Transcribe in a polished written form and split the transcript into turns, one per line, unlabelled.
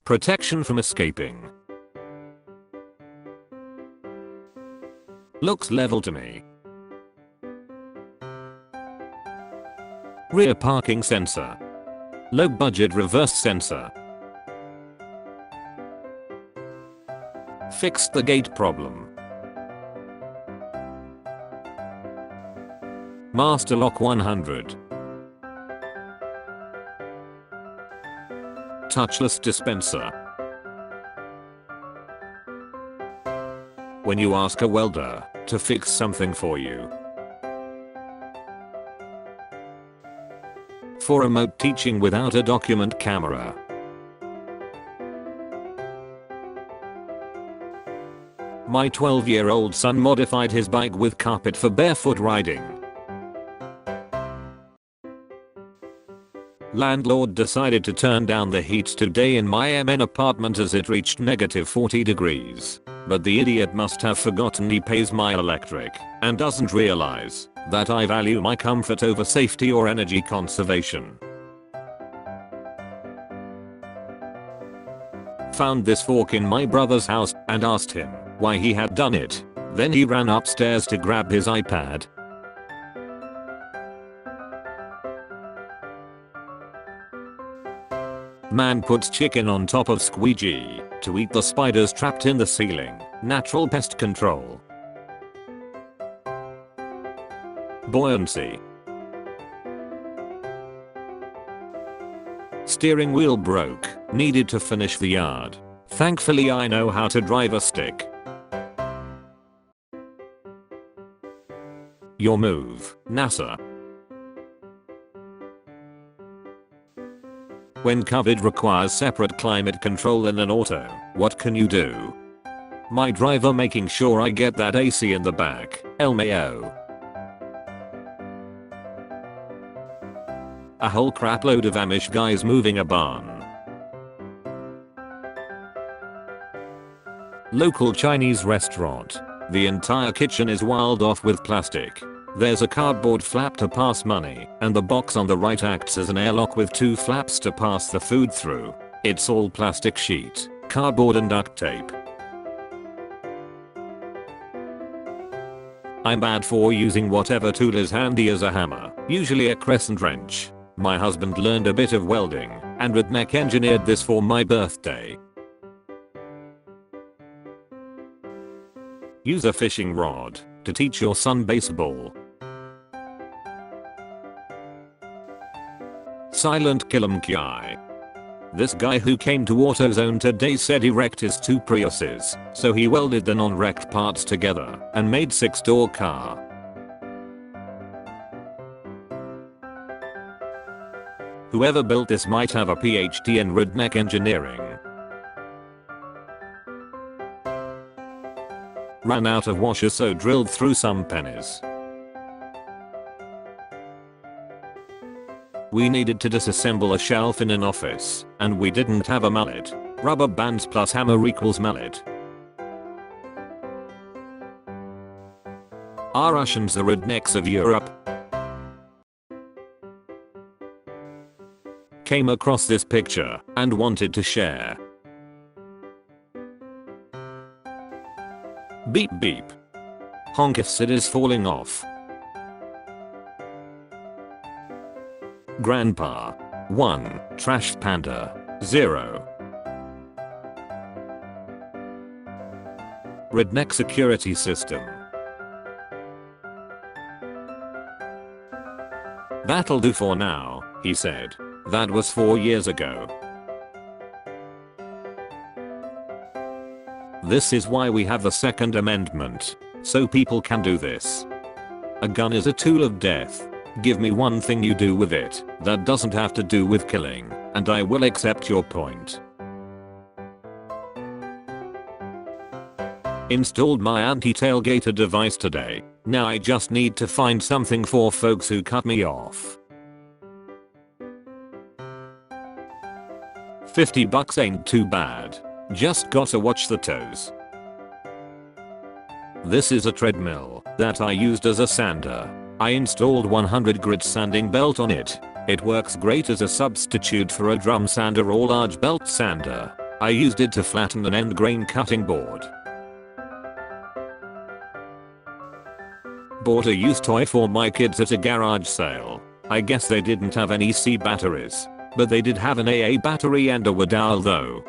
Protection from escaping. Looks level to me. Rear parking sensor. Low budget reverse sensor. Fixed the gate problem. Master lock 100. Touchless dispenser. When you ask a welder to fix something for you. For remote teaching without a document camera. My 12-year-old son modified his bike with carpet for barefoot riding. Landlord decided to turn down the heat today in my MN apartment as it reached -40 degrees. But the idiot must have forgotten he pays my electric and doesn't realize that I value my comfort over safety or energy conservation. Found this fork in my brother's house and asked him why he had done it. Then he ran upstairs to grab his iPad. Man puts chicken on top of squeegee to eat the spiders trapped in the ceiling. Natural pest control. Buoyancy. Steering wheel broke. Needed to finish the yard. Thankfully I know how to drive a stick. Your move, NASA. When COVID requires separate climate control in an auto, what can you do? My driver making sure I get that AC in the back, LMAO. A whole crapload of Amish guys moving a barn. Local Chinese restaurant. The entire kitchen is walled off with plastic. There's a cardboard flap to pass money, and the box on the right acts as an airlock with 2 flaps to pass the food through. It's all plastic sheet, cardboard and duct tape. I'm bad for using whatever tool is handy as a hammer, usually a crescent wrench. My husband learned a bit of welding, and Redneck engineered this for my birthday. Use a fishing rod to teach your son baseball. Silent Kilimkiai. This guy who came to AutoZone today said he wrecked his 2 Priuses, so he welded the non-wrecked parts together and made 6-door car. Whoever built this might have a PhD in Redneck Engineering. Ran out of washer so drilled through some pennies. We needed to disassemble a shelf in an office, and we didn't have a mallet. Rubber bands plus hammer equals mallet. Are Russians the rednecks of Europe? Came across this picture and wanted to share. Beep beep. Honk if Sid is falling off. Grandpa. 1. Trash panda. 0. Redneck security system. That'll do for now, he said. That was 4 years ago. This is why we have the Second Amendment. So people can do this. A gun is a tool of death. Give me one thing you do with it that doesn't have to do with killing, and I will accept your point. Installed my anti-tailgater device today. Now I just need to find something for folks who cut me off. $50 ain't too bad. Just gotta watch the toes. This is a treadmill that I used as a sander. I installed 100 grit sanding belt on it. It works great as a substitute for a drum sander or large belt sander. I used it to flatten an end grain cutting board. Bought a used toy for my kids at a garage sale. I guess they didn't have any C batteries, but they did have an AA battery and a Wadal though.